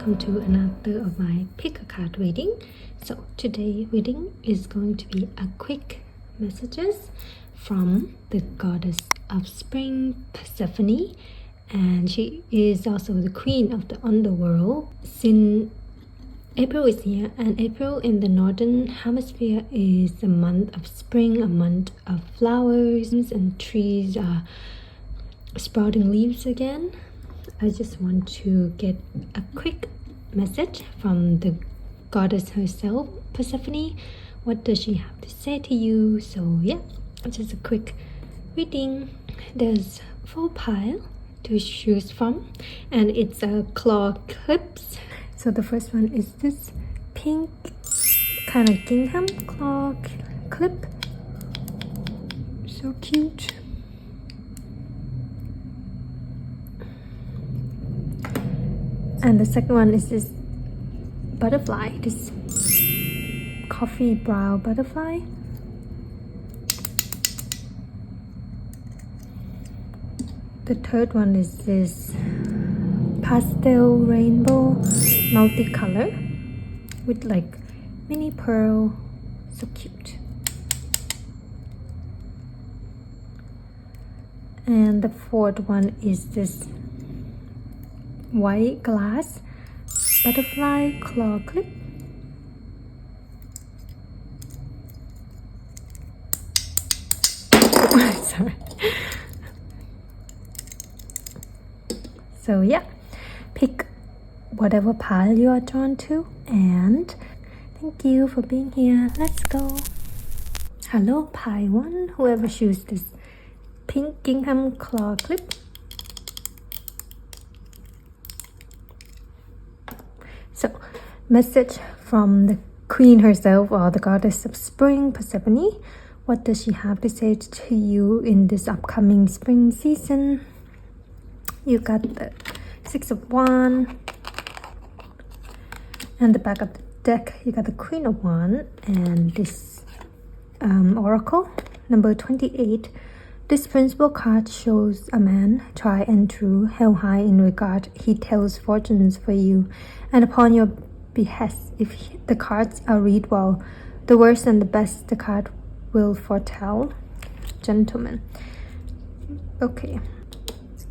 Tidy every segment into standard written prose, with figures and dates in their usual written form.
welcome to another of my pick a card reading. So today reading is going to be a quick messages from the goddess of spring, Persephone, and she is also the queen of the underworld. Since April is here, and April in the northern hemisphere is a month of spring, a month of flowers, and trees are sprouting leaves again. I just want to get a quick message from the goddess herself, Persephone. What does she have to say to you? So yeah, just a quick reading. There's 4 piles to choose from, and it's a claw clips. So the first one is this pink kind of gingham claw clip. So cute. And the second one is this butterfly, this coffee brown butterfly. The third one is this pastel rainbow multicolor with like mini pearl, so cute. And the fourth one is this white glass butterfly claw clip. Sorry. So yeah, pick whatever pile you are drawn to, and thank you for being here. Let's go. Hello pile 1, whoever chooses this pink gingham claw clip. So, message from the queen herself, or the goddess of spring, Persephone. What does she have to say to you in this upcoming spring season? You got the 6 of Wands, and the back of the deck you got the Queen of Wands, and this Oracle number 28. This principal card shows a man, tried and true, held high in regard. He tells fortunes for you, and upon your behest. If the cards are read well, the worst and the best the card will foretell. Gentleman. Okay.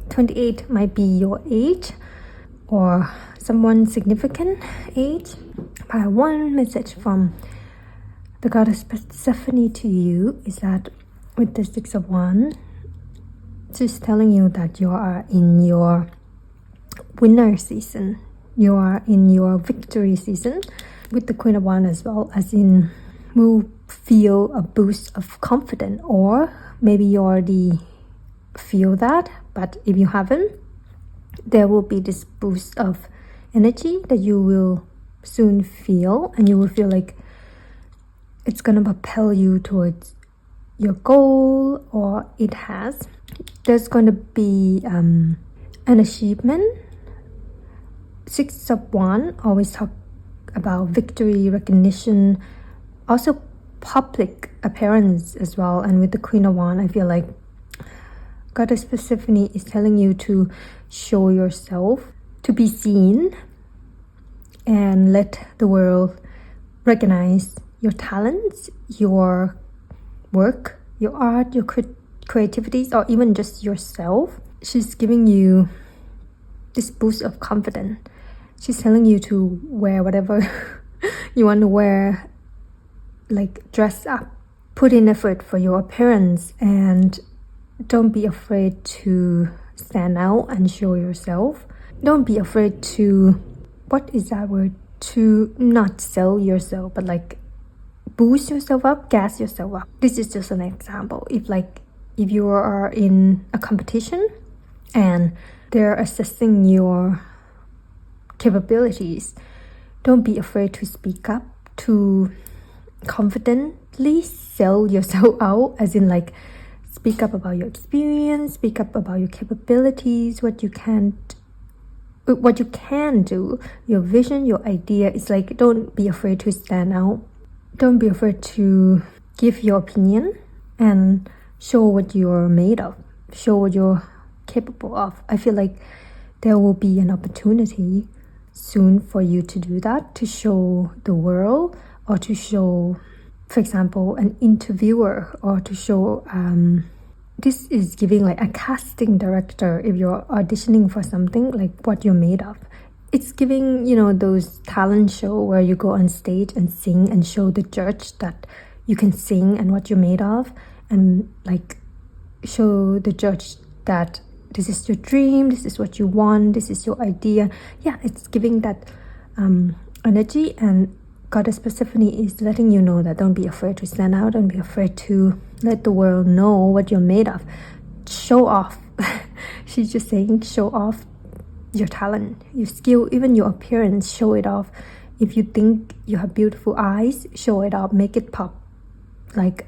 28 might be your age, or someone significant age. By one message from the goddess Persephone to you is that with the 6 of Wands, she's telling you that you are in your winner season. You are in your victory season. With the Queen of Wands as well, as in will feel a boost of confidence, or maybe you already feel that, but if you haven't, there will be this boost of energy that you will soon feel, and you will feel like it's gonna propel you towards your goal, or it has. There's going to be an achievement. 6 of Wands always talk about victory, recognition, also public appearance as well. And with the Queen of Wands, I feel like Goddess Persephone is telling you to show yourself, to be seen, and let the world recognize your talents, your work, your art, your creativities, or even just yourself. She's giving you this boost of confidence. She's telling you to wear whatever you want to wear, like dress up, put in effort for your appearance, and don't be afraid to stand out and show yourself. Don't be afraid to, what is that word? To not sell yourself, but like boost yourself up, gas yourself up. This is just an example. If you are in a competition and they're assessing your capabilities, don't be afraid to speak up, to confidently sell yourself out, as in like speak up about your experience, speak up about your capabilities, what you can do, your vision, your idea. It's like, don't be afraid to stand out. Don't be afraid to give your opinion and show what you're made of, show what you're capable of. I feel like there will be an opportunity soon for you to do that, to show the world, or to show, for example, an interviewer, or to show this is giving like a casting director if you're auditioning for something, like what you're made of. It's giving, you know, those talent show where you go on stage and sing and show the judge that you can sing and what you're made of, and like show the judge that this is your dream, this is what you want, this is your idea. Yeah, it's giving that energy, and Goddess Persephone is letting you know that don't be afraid to stand out, don't be afraid to let the world know what you're made of. Show off. She's just saying show off your talent, your skill, even your appearance, show it off. If you think you have beautiful eyes, show it off, make it pop. Like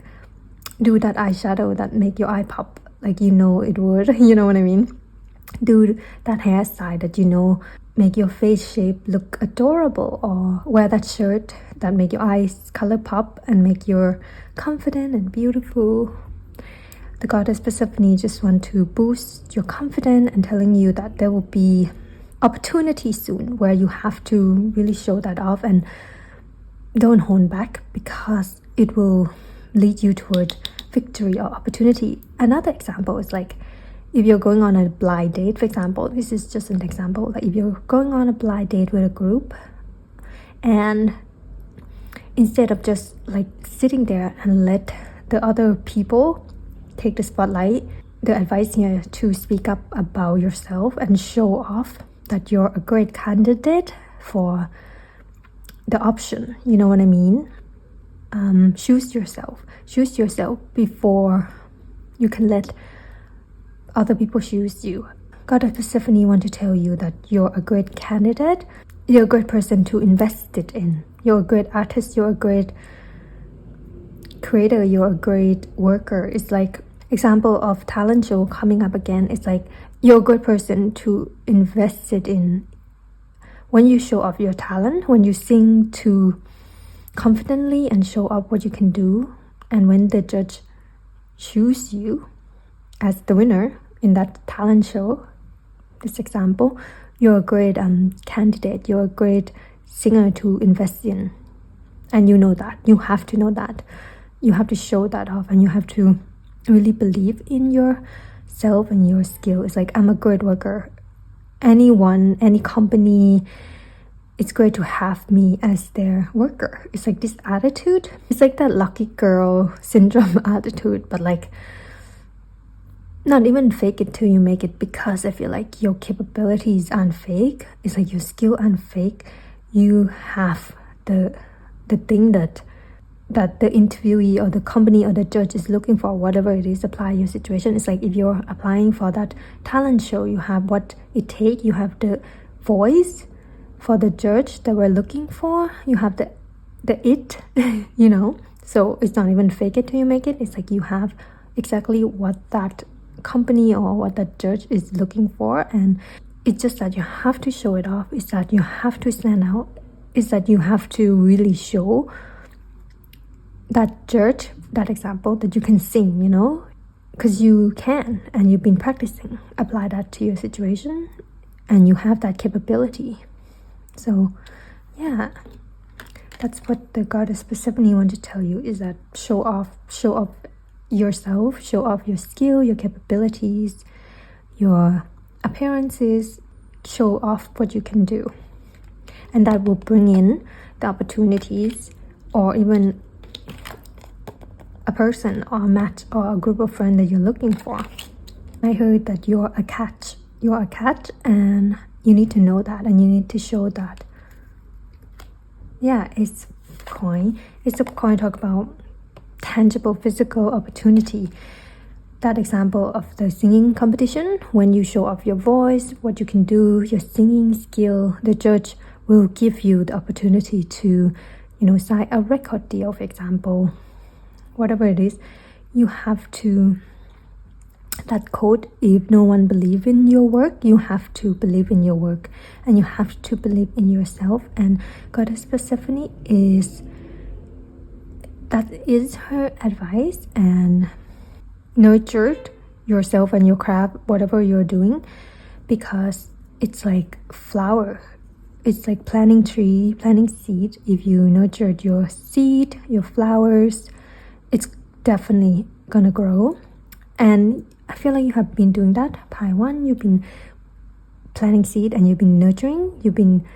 do that eyeshadow that make your eye pop, like you know it would. You know what I mean? Do that hairstyle that you know make your face shape look adorable, or wear that shirt that make your eyes color pop and make you confident and beautiful. The Goddess Persephone just want to boost your confidence and telling you that there will be opportunity soon where you have to really show that off, and don't hold back, because it will lead you toward victory or opportunity. Another example is like if you're going on a blind date, for example. This is just an example. Like if you're going on a blind date with a group, and instead of just like sitting there and let the other people take the spotlight, the advice here to speak up about yourself and show off that you're a great candidate for the option. You know what I mean? Choose yourself before you can let other people choose you. Goddess Persephone want to tell you that you're a great candidate, you're a great person to invest it in, you're a great artist, you're a great creator, you're a great worker. It's like example of talent show coming up again. It's like you're a great person to invest it in. When you show off your talent, when you sing to confidently and show up what you can do, and when the judge choose you as the winner in that talent show, this example, you're a great candidate, you're a great singer to invest in. And you know that. You have to know that. You have to show that off, and you have to really believe in yourself and your skill. It's like, I'm a great worker. Anyone, any company, it's great to have me as their worker. It's like this attitude. It's like that lucky girl syndrome attitude, but like not even fake it till you make it, because I feel like your capabilities aren't fake. It's like your skill aren't fake. You have the thing that the interviewee or the company or the judge is looking for, whatever it is. Apply your situation. It's like if you're applying for that talent show, you have what it takes. You have the voice for the judge that we're looking for. You have the it, you know. So it's not even fake it till you make it. It's like you have exactly what that company or what that judge is looking for, and it's just that you have to show it off. It's that you have to stand out. It's that you have to really show that judge, that example, that you can sing, you know, because you can, and you've been practicing. Apply that to your situation, and you have that capability. So yeah, that's what the Goddess Persephone want to tell you, is that show off yourself, show off your skill, your capabilities, your appearances, show off what you can do, and that will bring in the opportunities, or even a person or a match or a group of friends that you're looking for. I heard that you're a catch, and you need to know that, and you need to show that. Yeah, it's a coin talk about tangible physical opportunity. That example of the singing competition, when you show off your voice, what you can do, your singing skill, the judge will give you the opportunity to, you know, sign a record deal, for example. Whatever it is, you have to, that quote, if no one believes in your work, you have to believe in your work, and you have to believe in yourself. And Goddess Persephone that is her advice, and nurture yourself and your craft, whatever you're doing, because it's like flower. it's like planting tree, planting seed. If you nurtured your seed, your flowers, it's definitely gonna grow. And I feel like you have been doing that. Pi 1, you've been planting seed and you've been nurturing. You've been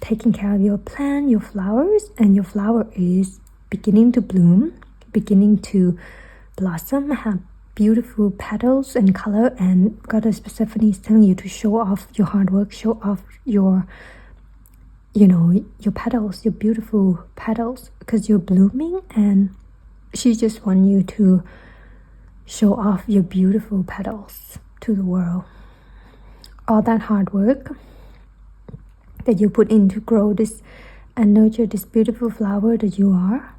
taking care of your plant, your flowers, and your flower is beginning to bloom, beginning to blossom, have beautiful petals and color. And Goddess Persephone is telling you to show off your hard work, show off your petals, your beautiful petals, because you're blooming, and she just wants you to show off your beautiful petals to the world. All that hard work that you put in to grow this and nurture this beautiful flower that you are,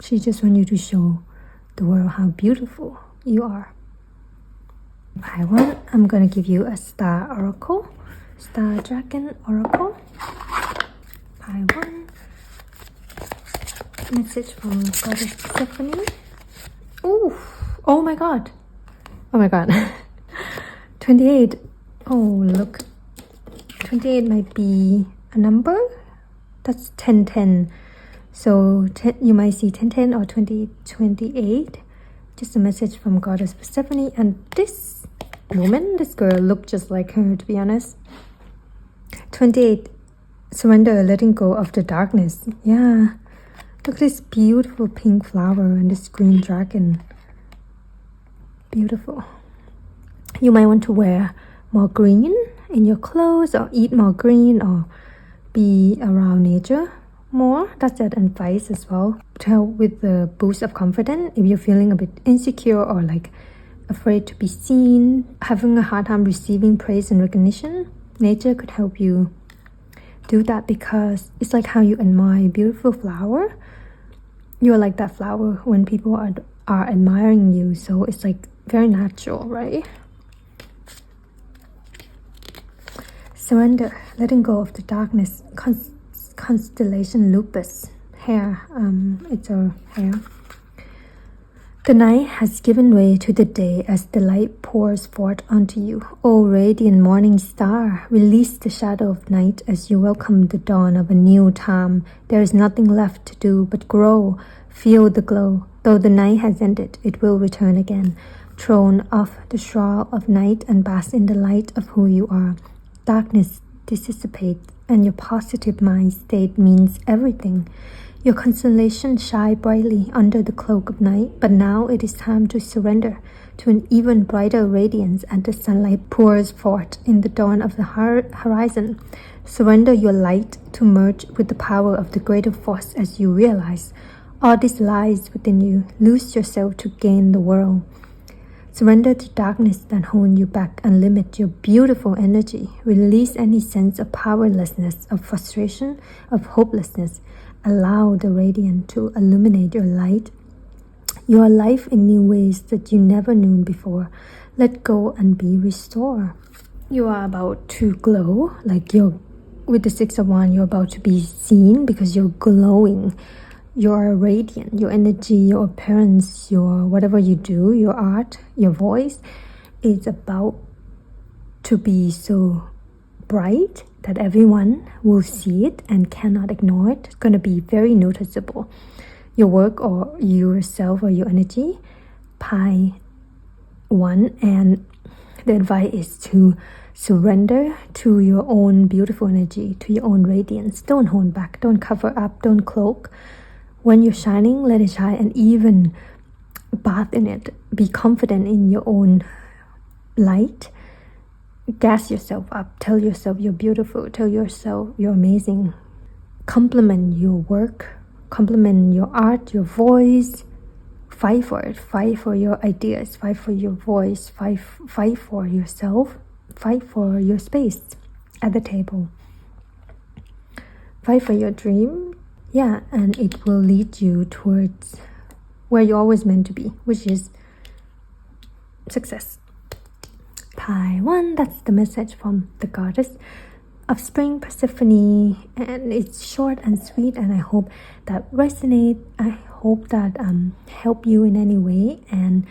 she just wants you to show the world how beautiful you are. Pi 1, I'm gonna give you a star oracle, star dragon oracle. Pi 1, message from Goddess Persephone. Ooh, oh my god, 28. Oh look, 28 might be a number. That's 1010. So you might see 1010 or 2028. Just a message from Goddess Persephone. And this woman, this girl, looked just like her, to be honest. 28, surrender, letting go of the darkness. Yeah, look at this beautiful pink flower and this green dragon. Beautiful. You might want to wear more green in your clothes, or eat more green, or be around nature more. That's that advice as well, to help with the boost of confidence. If you're feeling a bit insecure or like afraid to be seen, having a hard time receiving praise and recognition, nature could help you do that, because it's like how you admire a beautiful flower. You're like that flower when people are admiring you, so it's like very natural, right? Surrender, letting go of the darkness. Constellation lupus, hair, it's a hair. The night has given way to the day as the light pours forth onto you. O radiant morning star, release the shadow of night as you welcome the dawn of a new time. There is nothing left to do but grow, feel the glow. Though the night has ended, it will return again. Thrown off the shroud of night and bask in the light of who you are. Darkness dissipates, and your positive mind state means everything. Your constellation shine brightly under the cloak of night, but now it is time to surrender to an even brighter radiance as the sunlight pours forth in the dawn of the horizon. Surrender your light to merge with the power of the greater force as you realize all this lies within you. Lose yourself to gain the world. Surrender to darkness that hold you back and limit your beautiful energy. Release any sense of powerlessness, of frustration, of hopelessness. Allow the radiant to illuminate your light, your life in new ways that you never knew before. Let go and be restored. You are about to glow, like with the Six of Wands, you're about to be seen because you're glowing. You're radiant. Your energy, your appearance, your whatever you do, your art, your voice is about to be so bright that everyone will see it and cannot ignore it. It's going to be very noticeable. Your work or yourself or your energy. Pi 1, and the advice is to surrender to your own beautiful energy, to your own radiance. Don't hold back, don't cover up, don't cloak. When you're shining, let it shine, and even bath in it. Be confident in your own light. Gas yourself up. Tell yourself you're beautiful. Tell yourself you're amazing. Compliment your work. Compliment your art, your voice. Fight for it. Fight for your ideas. Fight for your voice. Fight for yourself. Fight for your space at the table. Fight for your dream. Yeah, and it will lead you towards where you're always meant to be, which is success. Pi 1, that's the message from the goddess of spring, Persephone, and it's short and sweet, and I hope that resonate. I hope that help you in any way, and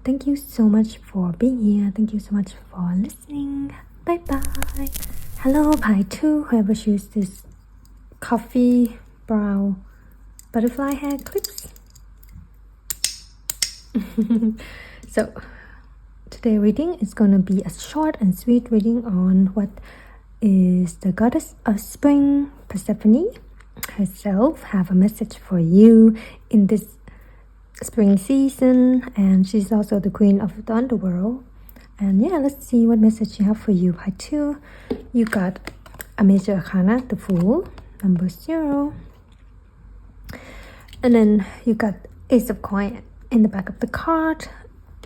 thank you so much for being here. Thank you so much for listening. Bye bye. Hello, pie 2, whoever choose this coffee brown butterfly hair clips. So today reading is going to be a short and sweet reading on what is the goddess of spring, Persephone herself, have a message for you in this spring season, and she's also the queen of the underworld. And yeah, let's see what message she have for you. Pie 2, you got a major arcana, the Fool, number 0, and then you got Ace of Coins in the back of the card,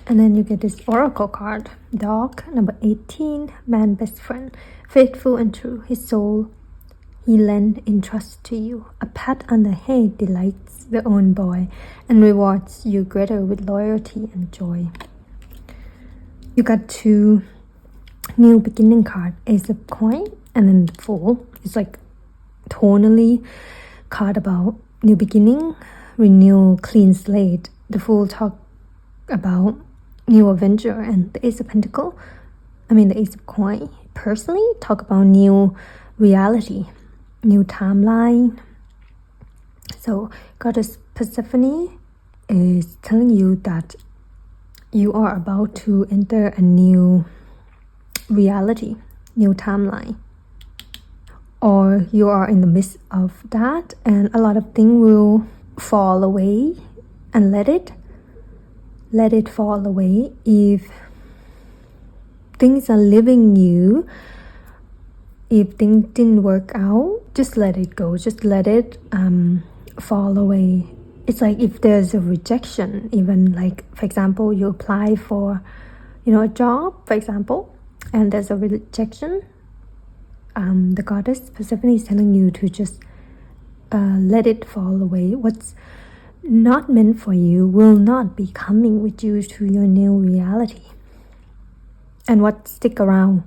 and then you get this Oracle card, Dog, number 18, Man best friend, faithful and true, his soul he lend in trust to you. A pat on the head delights the own boy and rewards you greater with loyalty and joy. You got 2 new beginning card, Ace of Coins, and then the Fool. It's like tonally card about new beginning, renew, clean slate. The Fool talk about new adventure, and the Ace of Pentacles, the Ace of Coins, personally talk about new reality, new timeline. So Goddess Persephone is telling you that you are about to enter a new reality, new timeline, or you are in the midst of that, and a lot of things will fall away, and let it fall away. If things are leaving you, if things didn't work out, just let it go, just let it fall away. It's like if there's a rejection, even like, for example, you apply for a job, for example, and there's a rejection, the goddess Persephone is telling you to just let it fall away. What's not meant for you will not be coming with you to your new reality, and what stick around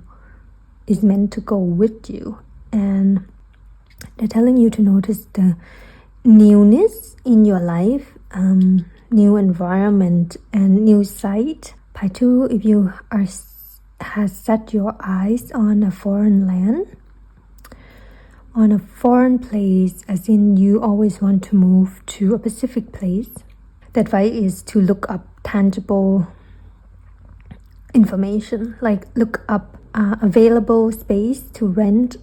is meant to go with you. And they're telling you to notice the newness in your life, new environment and new sight. Pie 2, if you has set your eyes on a foreign land, on a foreign place, as in you always want to move to a specific place, the advice is to look up tangible information, like look up available space to rent,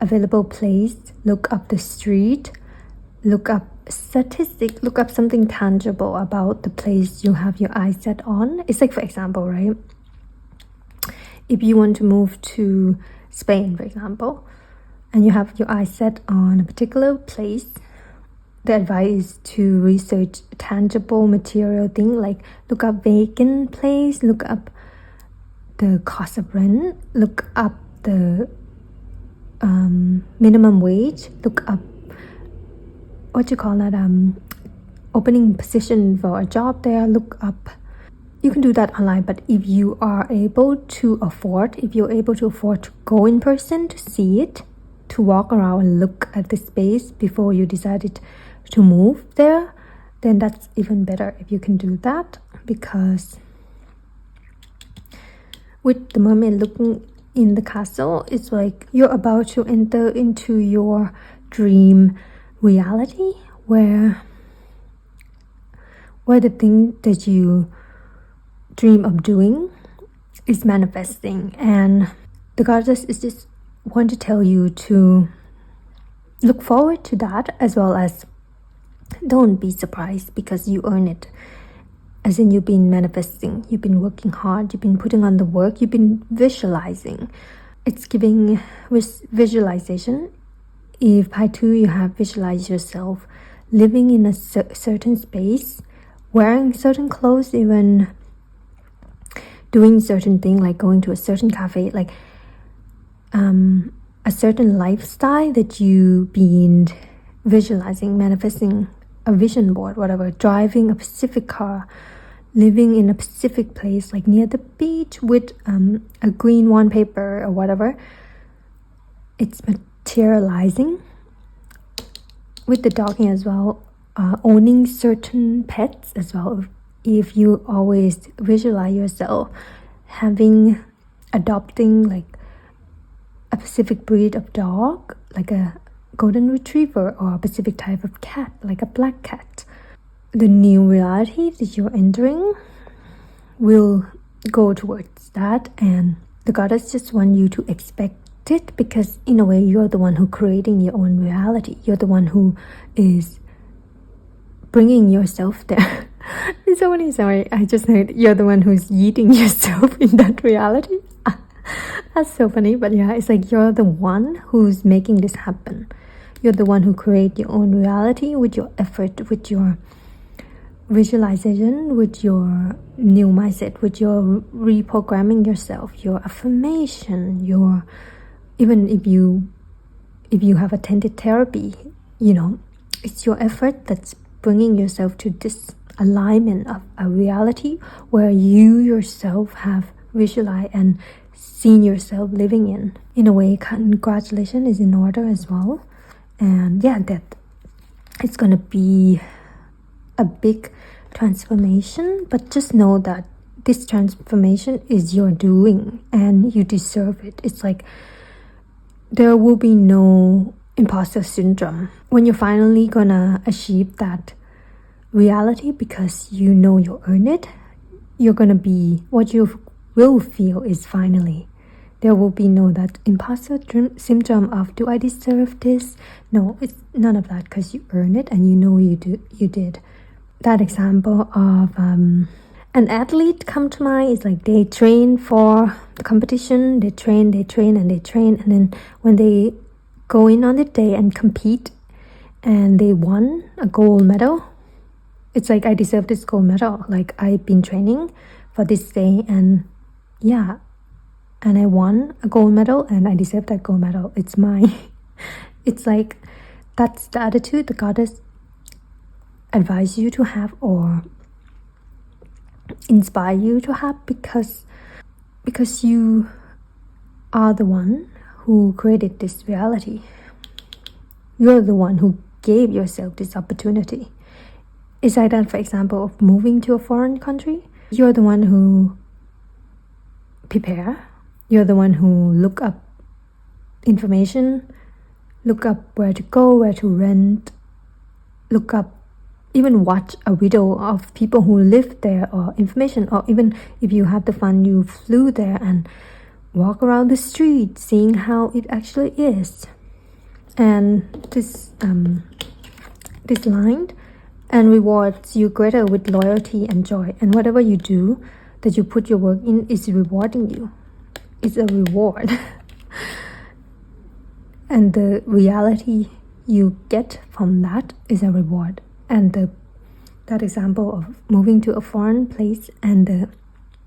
available place, look up the street, look up statistic, look up something tangible about the place you have your eyes set on. It's like, for example, right, if you want to move to Spain, for example, and you have your eyes set on a particular place, the advice is to research tangible material thing, like look up vacant place, look up the cost of rent, look up the minimum wage, look up opening position for a job there, look up. You can do that online, but if you are able to afford, to go in person to see it, to walk around and look at the space before you decided to move there, then that's even better if you can do that, because with the mermaid looking in the castle, it's like you're about to enter into your dream reality, where the thing that you dream of doing is manifesting. And the goddess is just want to tell you to look forward to that, as well as don't be surprised because you earn it. As in, you've been manifesting, you've been working hard, you've been putting on the work, you've been visualizing. It's giving visualization. If Pie 2, you have visualized yourself living in a certain space, wearing certain clothes, even doing certain thing, like going to a certain cafe, like a certain lifestyle that you've been visualizing, manifesting, a vision board, whatever, driving a specific car, living in a specific place, like near the beach with a green wallpaper or whatever. It's materializing. With the dogging as well, owning certain pets as well. If you always visualize yourself adopting like a specific breed of dog, like a golden retriever, or a specific type of cat, like a black cat. The new reality that you're entering will go towards that, and the goddess just want you to expect it, because in a way you're the one who creating your own reality. You're the one who is bringing yourself there. It's so funny, sorry, I just heard you're the one who's eating yourself in that reality. That's so funny, but yeah, it's like you're the one who's making this happen. You're the one who create your own reality with your effort, with your visualization, with your new mindset, with your reprogramming yourself, your affirmation, your, even if you have attended therapy, you know, it's your effort that's bringing yourself to this alignment of a reality where you yourself have visualized and seen yourself living in. In a way, congratulations is in order as well. And yeah, that it's gonna be a big transformation, but just know that this transformation is your doing and you deserve it. It's like there will be no imposter syndrome when you're finally gonna achieve that reality, because you know you earn it. You're gonna be, what you will feel is finally, there will be no that imposter syndrome of, do I deserve this? No, it's none of that, because you earn it and you know you did. That example of an athlete come to mind is like they train for the competition, they train, and then when they go in on the day and compete and they won a gold medal, it's like, I deserve this gold medal. Like, I've been training for this day, and yeah, and I won a gold medal and I deserve that gold medal. It's mine. It's like, that's the attitude the goddess advise you to have, or inspire you to have, because you are the one who created this reality. You're the one who gave yourself this opportunity. It's like that, for example, of moving to a foreign country. You're the one who prepare. You're the one who look up information, look up where to go, where to rent, look up, even watch a video of people who live there, or information, or even if you have the fun, you flew there and walk around the street, seeing how it actually is. And this line, and rewards you greater with loyalty and joy. And whatever you do that you put your work in is rewarding you. It's a reward. And the reality you get from that is a reward. And that example of moving to a foreign place, and the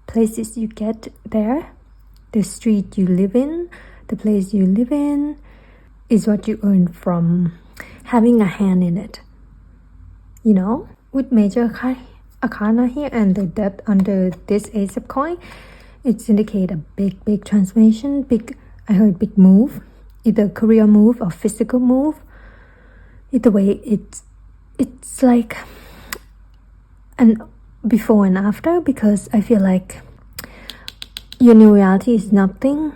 places you get there, the street you live in, the place you live in, is what you earn from having a hand in it. You know, with major arcana here and the death under this ace of coin, it's indicate a big transformation, I heard big move, either career move or physical move. Either way, it's like an before and after, because I feel like your new reality is nothing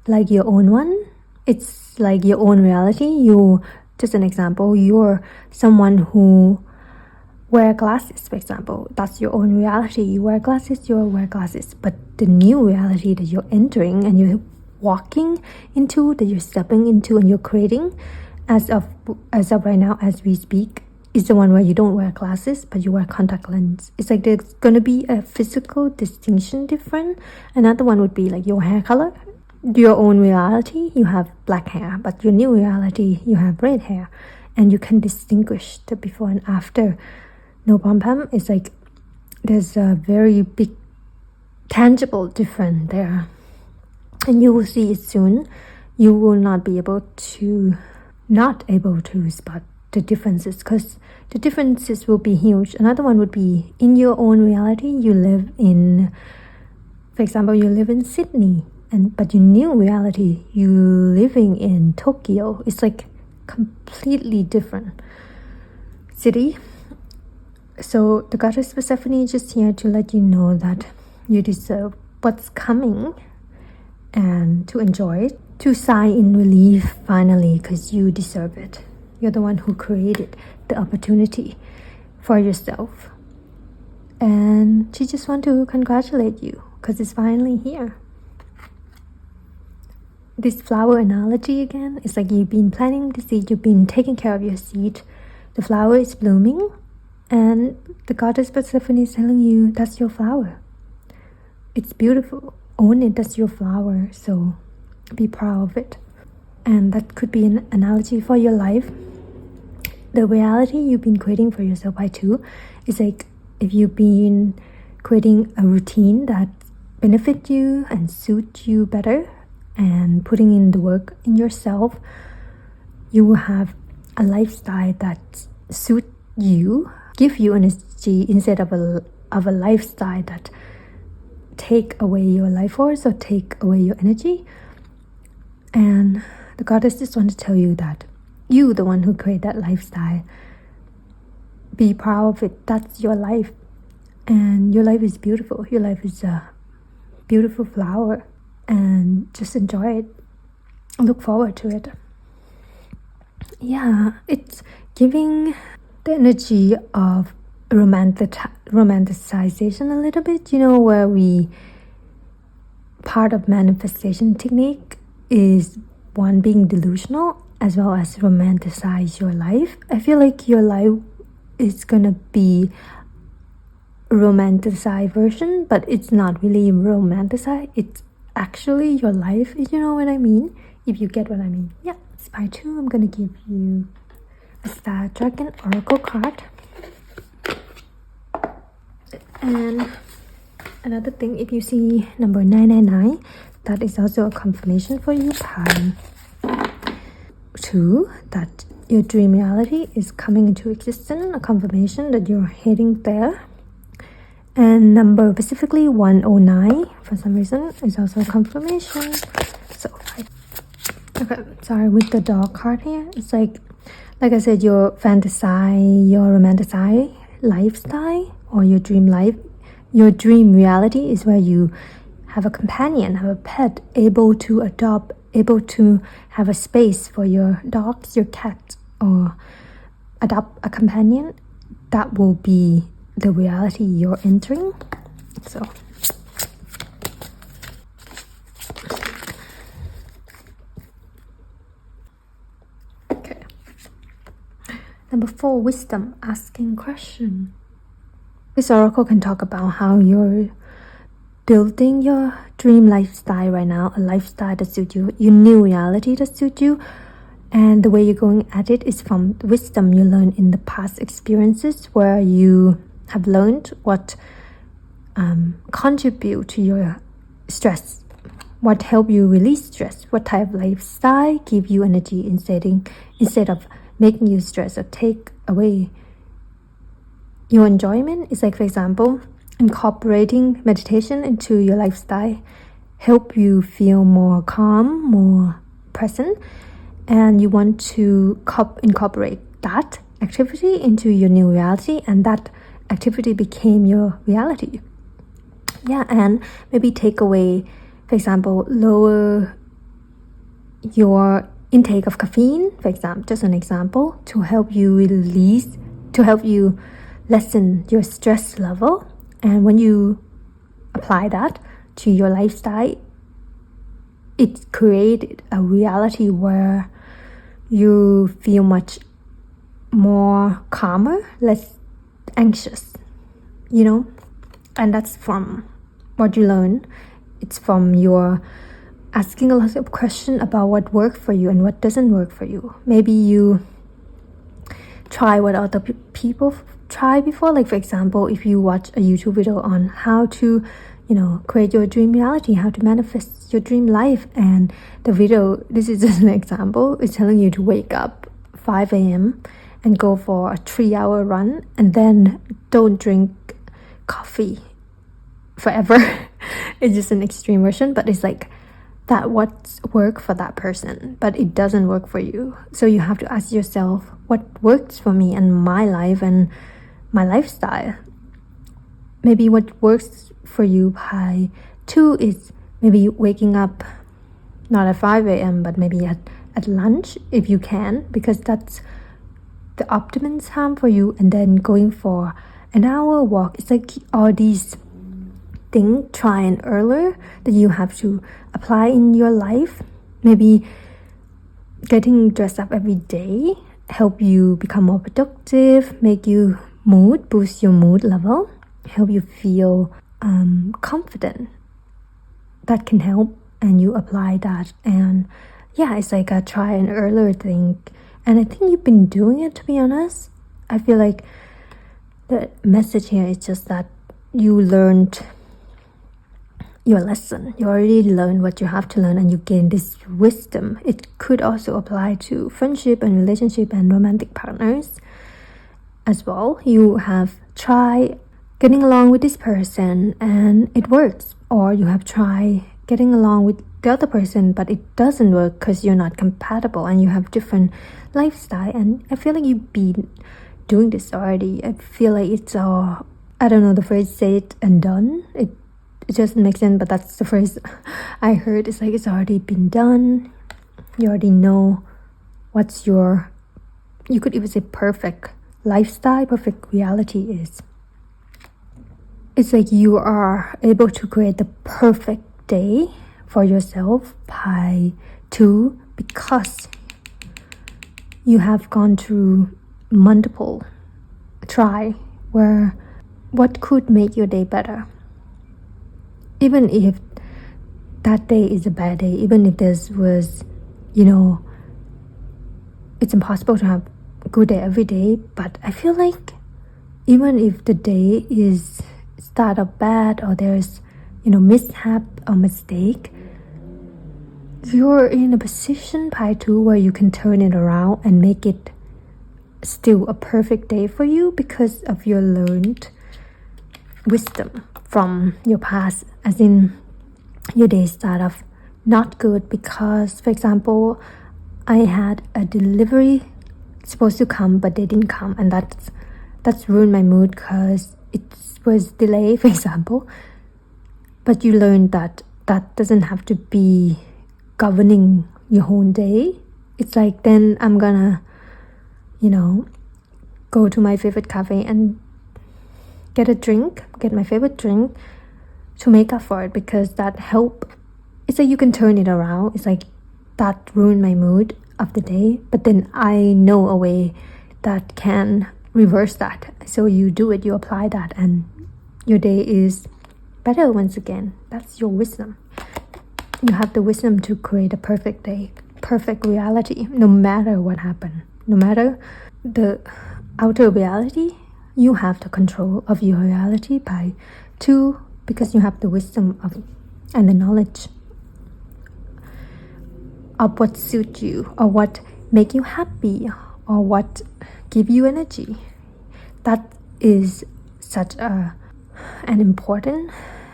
like your own one. It's like your own reality. Just an example, you're someone who wear glasses, for example. That's your own reality. You wear glasses, but the new reality that you're entering and you're walking into, that you're stepping into and you're creating as of right now as we speak, is the one where you don't wear glasses but you wear contact lens. It's like there's gonna be a physical distinction different. Another one would be like your hair color. Your own reality, you have black hair, but your new reality, you have red hair, and you can distinguish the before and after. No pom-pom, it's like there's a very big tangible difference there, and you will see it soon. You will not be able to spot the differences, because the differences will be huge. Another one would be in your own reality. You live in, for example, you live in Sydney, but your new reality, you living in Tokyo. It's like completely different city. So the goddess Persephone is just here to let you know that you deserve what's coming and to enjoy it. to sigh in relief finally, because you deserve it. You're the one who created the opportunity for yourself. And she just want to congratulate you because it's finally here. This flower analogy again, it's like you've been planting the seed, you've been taking care of your seed. The flower is blooming, and the goddess Persephone is telling you that's your flower. It's beautiful. Own it, that's your flower. So be proud of it. And that could be an analogy for your life. The reality you've been creating for yourself by two is like if you've been creating a routine that benefit you and suit you better and putting in the work in yourself, you will have a lifestyle that suit you, give you energy instead of a lifestyle that take away your life force or take away your energy. And the goddess just want to tell you that you, the one who create that lifestyle, be proud of it. That's your life, and your life is beautiful. Your life is a beautiful flower, and just enjoy it. Look forward to it. Yeah, it's giving the energy of romanticization a little bit, where part of manifestation technique is one being delusional as well as romanticize your life. I feel like your life is gonna be a romanticized version, but it's not really romanticized. It's actually your life, if you know what I mean, if you get what I mean. Yeah, by two, I'm gonna give you a StarDragons Oracle card. And another thing, if you see number 999, that is also a confirmation for you. Time 2, that your dream reality is coming into existence, a confirmation that you're heading there. And number specifically 109, for some reason, is also a confirmation. So, okay, sorry, with the dog card here, it's like I said, your romanticize lifestyle or your dream life, your dream reality is where you have a companion, have a pet, able to adopt, able to have a space for your dogs, your cat, or adopt a companion. That will be the reality you're entering. So okay. Number 4, wisdom, asking question. This oracle can talk about how you're building your dream lifestyle right now, a lifestyle that suits you, your new reality that suits you, and the way you're going at it is from wisdom you learned in the past experiences, where you have learned what contribute to your stress, what help you release stress, what type of lifestyle give you energy instead of making you stress or take away your enjoyment. It's like, for example, incorporating meditation into your lifestyle help you feel more calm, more present, and you want to incorporate that activity into your new reality, and that activity became your reality. Yeah, and maybe take away, for example, lower your intake of caffeine, for example, just an example, to help you lessen your stress level. And when you apply that to your lifestyle, it created a reality where you feel much more calmer, less anxious, and that's from what you learn. It's from your asking a lot of questions about what works for you and what doesn't work for you. Maybe you try what other people try before, like for example, if you watch a YouTube video on how to create your dream reality, how to manifest your dream life, and the video, this is just an example, is telling you to wake up 5 a.m. and go for a 3-hour run, and then don't drink coffee forever. It's just an extreme version, but it's like that what's work for that person, but it doesn't work for you. So you have to ask yourself, what works for me and my life and my lifestyle? Maybe what works for you by 2 is maybe waking up not at 5 a.m. but maybe at lunch if you can, because that's the optimum time for you. And then going for an hour walk, it's like all these things try and earlier that you have to apply in your life. Maybe getting dressed up every day help you become more productive, make you boost your mood level, help you feel confident. That can help, and you apply that. And yeah, it's like a try and earlier thing. And I think you've been doing it, to be honest. I feel like the message here is just that you learned your lesson. You already learned what you have to learn, and you gain this wisdom. It could also apply to friendship and relationship and romantic partners as well. You have tried getting along with this person and it works, or you have tried getting along with the other person but it doesn't work because you're not compatible and you have different lifestyle. And I feel like you've been doing this already. I feel like it's all, I don't know the phrase, say it and done. It doesn't make sense, but that's the phrase I heard. It's like it's already been done. You already know what's your, you could even say, perfect lifestyle, perfect reality is. It's like you are able to create the perfect day for yourself by 2 because you have gone through multiple try where what could make your day better. Even if that day is a bad day, even if this was, it's impossible to have a good day every day, but I feel like even if the day is start up bad or there's mishap or mistake, you're in a position by 2 where you can turn it around and make it still a perfect day for you because of your learned wisdom from your past. As in, your day start off not good because, for example, I had a delivery supposed to come but they didn't come, and that's ruined my mood because it was delayed, for example. But you learned that doesn't have to be governing your whole day. It's like, then I'm gonna go to my favorite cafe and get my favorite drink to make up for it, because that help. It's like you can turn it around. It's like that ruined my mood of the day, but then I know a way that can reverse that. So you do it, you apply that, and your day is better once again. That's your wisdom. You have the wisdom to create a perfect day, perfect reality, no matter what happened. No matter the outer reality, you have the control of your reality by 2 because you have the wisdom of and the knowledge of what suits you or what make you happy or what give you energy. That is such an important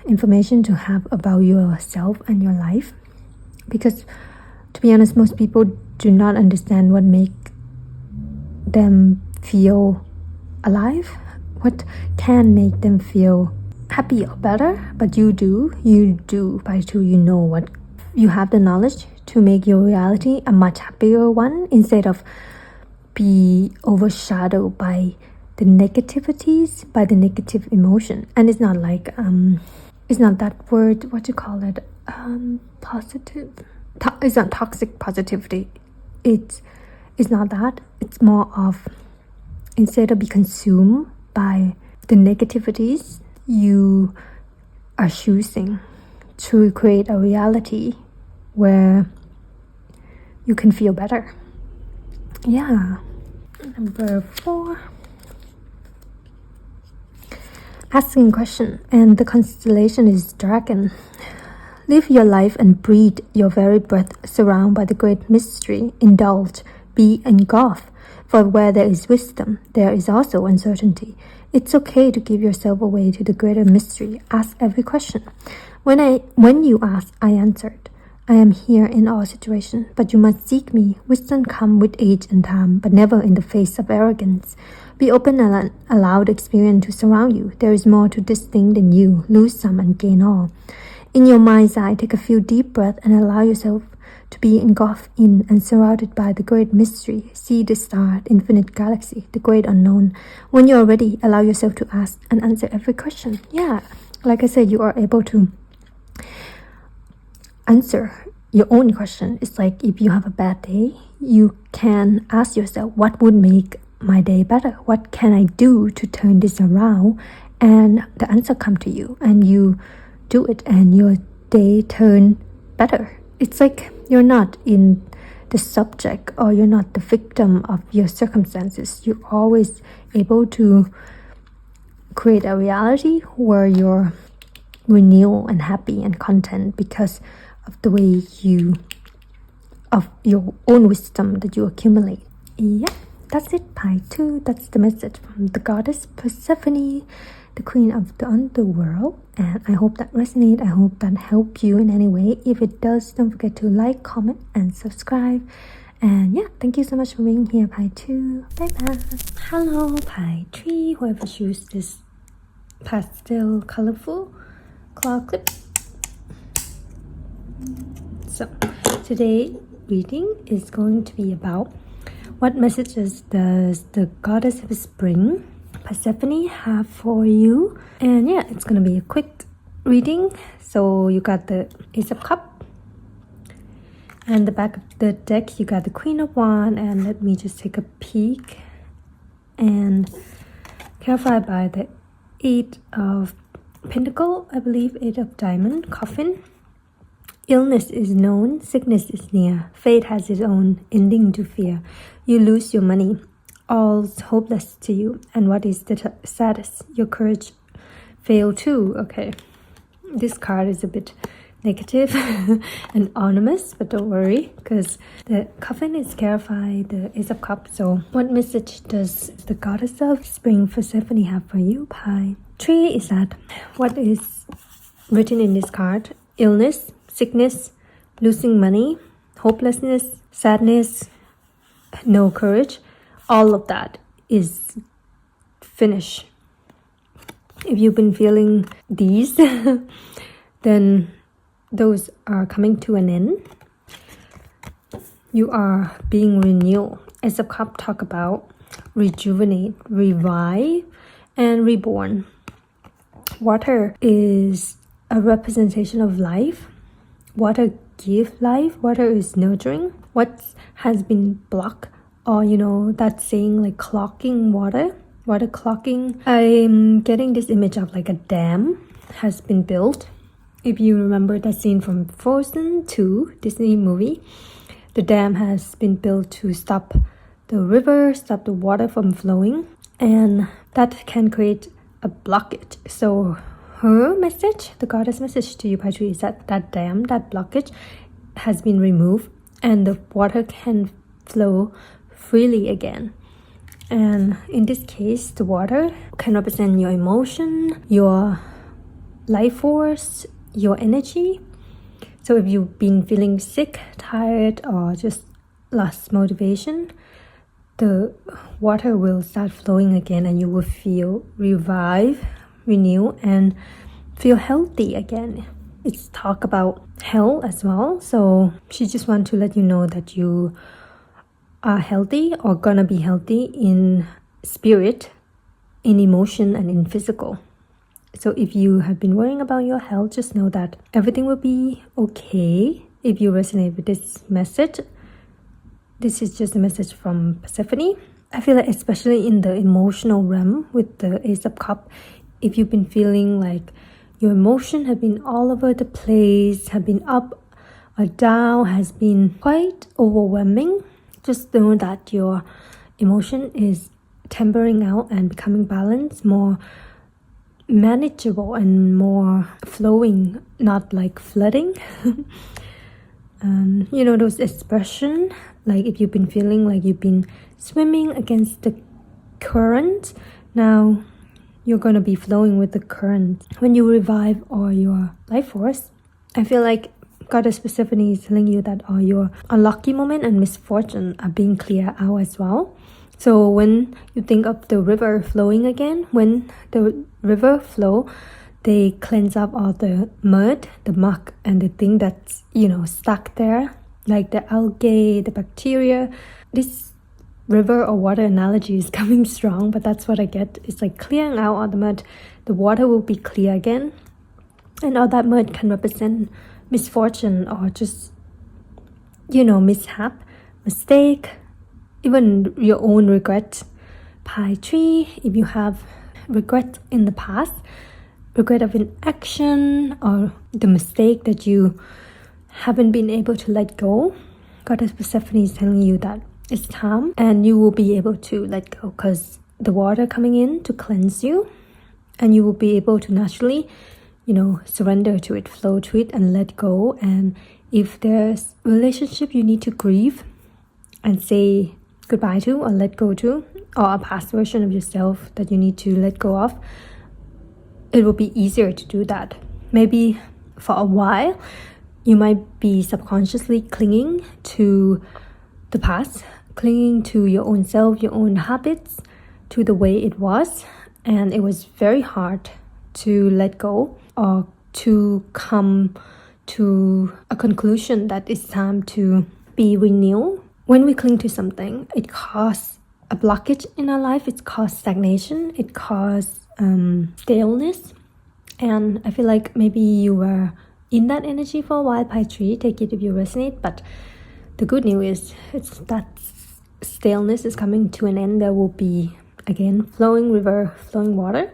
information to have about yourself and your life, because to be honest, most people do not understand what make them feel alive, what can make them feel happy or better. But you do by 2. You know what, you have the knowledge to make your reality a much happier one instead of be overshadowed by the negativities, by the negative emotion. And it's not like it's not that word, what you call it, positive, it's not toxic positivity. It's not that. It's more of, instead of be consumed by the negativities, you are choosing to create a reality where you can feel better. Yeah. Number 4, asking question, and the constellation is dragon. Live your life and breathe your very breath, surrounded by the great mystery. Indulge, be engulfed, for where there is wisdom, there is also uncertainty. It's okay to give yourself away to the greater mystery. Ask every question. When you ask, I answered. I am here in all situations, but you must seek me. Wisdom comes with age and time, but never in the face of arrogance. Be open and allow the experience to surround you. There is more to this thing than you. Lose some and gain all. In your mind's eye, take a few deep breaths and allow yourself to be engulfed in and surrounded by the great mystery. See the star, the infinite galaxy, the great unknown. When you are ready, allow yourself to ask and answer every question. Yeah, like I said, you are able to answer your own question. It's like if you have a bad day, you can ask yourself, what would make my day better? What can I do to turn this around? And the answer come to you, and you do it, and your day turn better. It's like you're not in the subject, or you're not the victim of your circumstances. You're always able to create a reality where you're renewed and happy and content because of the way of your own wisdom that you accumulate. Yeah, that's it, pie 2. That's the message from the goddess Persephone, the queen of the underworld. And I hope that resonates. I hope that helped you in any way. If it does, don't forget to like, comment, and subscribe. And yeah, thank you so much for being here, pie 2. Bye bye. Hello, pie 3. Whoever chooses this pastel colorful claw clip. So today reading is going to be about what messages does the goddess of spring, Persephone, have for you. And yeah, it's gonna be a quick reading. So you got the Ace of Cups, and the back of the deck you got the Queen of Wands. And let me just take a peek and clarify by the 8 of Pentacle, I believe 8 of Diamond, Coffin. Illness is known, sickness is near. Fate has its own ending to fear. You lose your money, all's hopeless to you. And what is the status? Your courage failed too. Okay, this card is a bit negative and ominous, but don't worry, because the coffin is clarified, the Ace of Cups. So what message does the goddess of spring, Persephone, have for you, pie 3? Is that what is written in this card? Illness, sickness, losing money, hopelessness, sadness, no courage. All of that is finished. If you've been feeling these, then those are coming to an end. You are being renewed. As a cup talk about rejuvenate, revive, and reborn. Water is a representation of life. Water gives life. Water is nurturing. What has been blocked, or that saying like clogging water clogging. I'm getting this image of like a dam has been built. If you remember that scene from Frozen 2 Disney movie, the dam has been built to stop the river, stop the water from flowing, and that can create a blockage. So her message, the goddess message to you, Patri, is that dam, that blockage has been removed and the water can flow freely again. And in this case, the water can represent your emotion, your life force, your energy. So if you've been feeling sick, tired, or just lost motivation, the water will start flowing again and you will feel revived, renew, and feel healthy again. It's talk about health as well. So she just want to let you know that you are healthy or gonna be healthy in spirit, in emotion, and in physical. So if you have been worrying about your health, just know that everything will be okay. If you resonate with this message, this is just a message from Persephone. I feel like especially in the emotional realm with the Ace of Cups, if you've been feeling like your emotion have been all over the place, have been up or down, has been quite overwhelming, just know that your emotion is tempering out and becoming balanced, more manageable and more flowing, not like flooding. Those expressions, like if you've been feeling like you've been swimming against the current, now you're going to be flowing with the current. When you revive all your life force, I feel like Goddess Persephone is telling you that all your unlucky moment and misfortune are being cleared out as well. So when you think of the river flowing again, when the river flow, they cleanse up all the mud, the muck, and the thing that's, stuck there. like the algae, the bacteria. This river or water analogy is coming strong, but that's what I get. It's like clearing out all the mud. The water will be clear again, and all that mud can represent misfortune or just, mishap, mistake, even your own regret. Pie tree, if you have regret in the past, regret of an action or the mistake that you haven't been able to let go, Goddess Persephone is telling you that it's time and you will be able to let go, because the water coming in to cleanse you, and you will be able to naturally, surrender to it, flow to it, and let go. And if there's a relationship you need to grieve and say goodbye to or let go to, or a past version of yourself that you need to let go of, it will be easier to do that. Maybe for a while you might be subconsciously clinging to the past, clinging to your own self, your own habits, to the way it was, and it was very hard to let go or to come to a conclusion that it's time to be renewed. When we cling to something, it causes a blockage in our life, it causes stagnation, it causes staleness. And I feel like maybe you were in that energy for a while, Pie Tree, take it if you resonate. But the good news is that staleness is coming to an end. There will be, again, flowing river, flowing water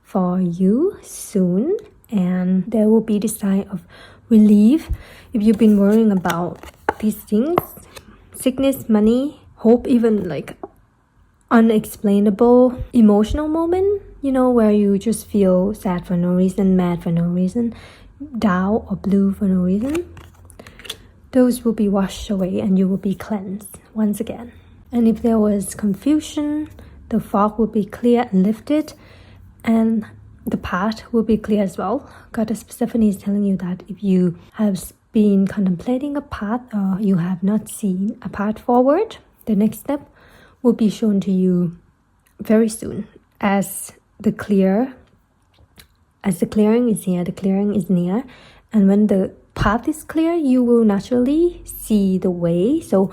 for you soon. And there will be this sign of relief. If you've been worrying about these things, sickness, money, hope, even like unexplainable emotional moment, where you just feel sad for no reason, mad for no reason, down or blue for no reason, those will be washed away and you will be cleansed once again. And if there was confusion, the fog will be clear and lifted, and the path will be clear as well. Goddess Persephone is telling you that if you have been contemplating a path or you have not seen a path forward, the next step will be shown to you very soon. As the clearing is here, the clearing is near, and when the path is clear, you will naturally see the way. So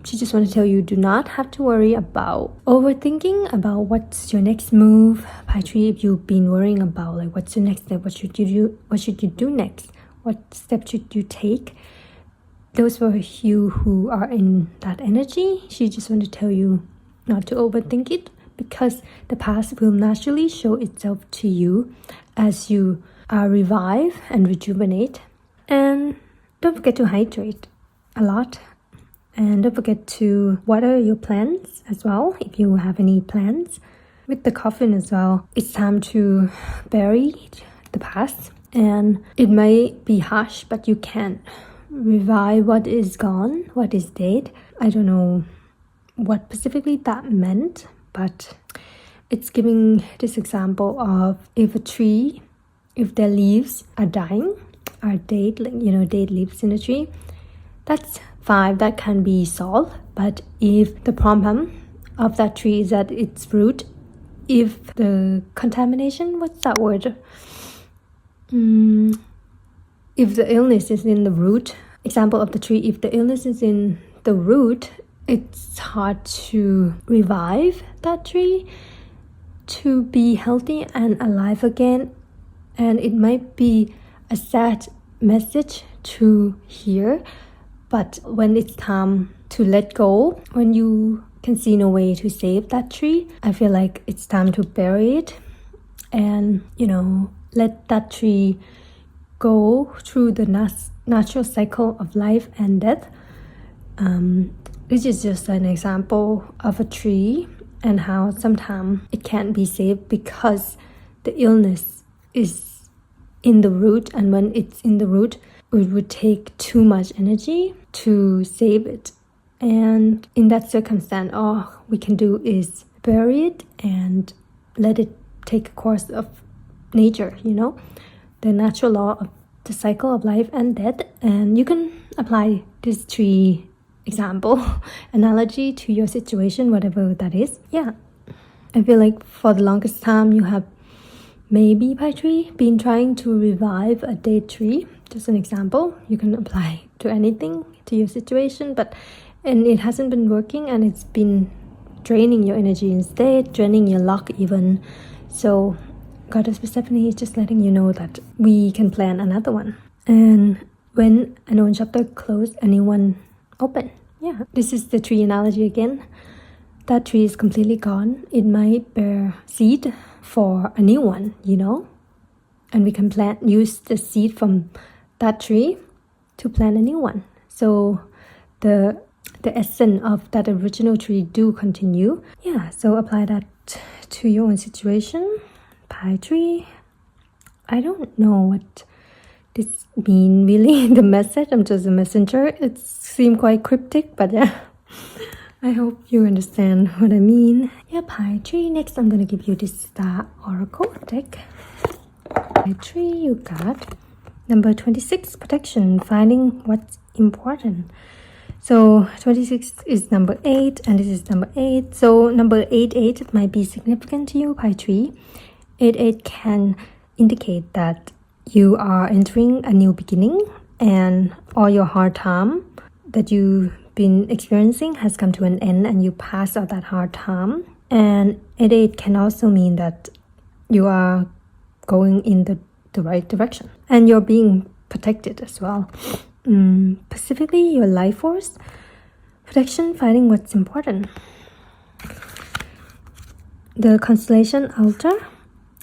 she just want to tell you, do not have to worry about overthinking about what's your next move. Pie Tree, if you've been worrying about like what's your next step, what should you do next, what step should you take, those for you who are in that energy, she just want to tell you not to overthink it, because the past will naturally show itself to you as you revive and rejuvenate. And don't forget to hydrate a lot, and don't forget to water your plants as well if you have any plants. With the coffin as well, it's time to bury the past, and it may be harsh, but you can revive what is gone, what is dead. I don't know what specifically that meant, but it's giving this example of if a tree, if their leaves are dying, are dead, dead leaves in a tree, that's fine, that can be solved. But if the problem of that tree is at its root, if the contamination, what's that word? If the illness is in the root, example of the tree, if the illness is in the root, it's hard to revive that tree to be healthy and alive again. And it might be a sad message to hear, but when it's time to let go, when you can see no way to save that tree, I feel like it's time to bury it and, let that tree go through the natural cycle of life and death. This is just an example of a tree and how sometimes it can't be saved because the illness is in the root, and when it's in the root, it would take too much energy to save it. And in that circumstance, all we can do is bury it and let it take a course of nature, the natural law of the cycle of life and death. And you can apply this tree example, analogy to your situation, whatever that is. Yeah, I feel like for the longest time you have maybe, Pie Tree, been trying to revive a dead tree, just an example. You can apply to anything, to your situation, and it hasn't been working and it's been draining your energy instead, draining your luck even. So Goddess Persephone is just letting you know that we can plan another one. And when an old chapter closed, a new one open. Yeah, this is the tree analogy again. That tree is completely gone. It might bear seed for a new one, and we can use the seed from that tree to plant a new one. So the essence of that original tree do continue. Yeah, so apply that to your own situation. Pie tree. I don't know what this mean really, the message. I'm just a messenger. It seemed quite cryptic, but yeah. I hope you understand what I mean. Yeah, pie tree. Next, I'm gonna give you this Star Oracle deck. Pie tree, you got number 26, protection, finding what's important. So 26 is number 8, and this is number 8. So number 8 might be significant to you, pie tree. 8 can indicate that you are entering a new beginning, and all your hard time that you've been experiencing has come to an end, and you pass out that hard time. And 8 can also mean that you are going in the right direction, and you're being protected as well. Specifically, your life force protection, finding what's important. The constellation altar.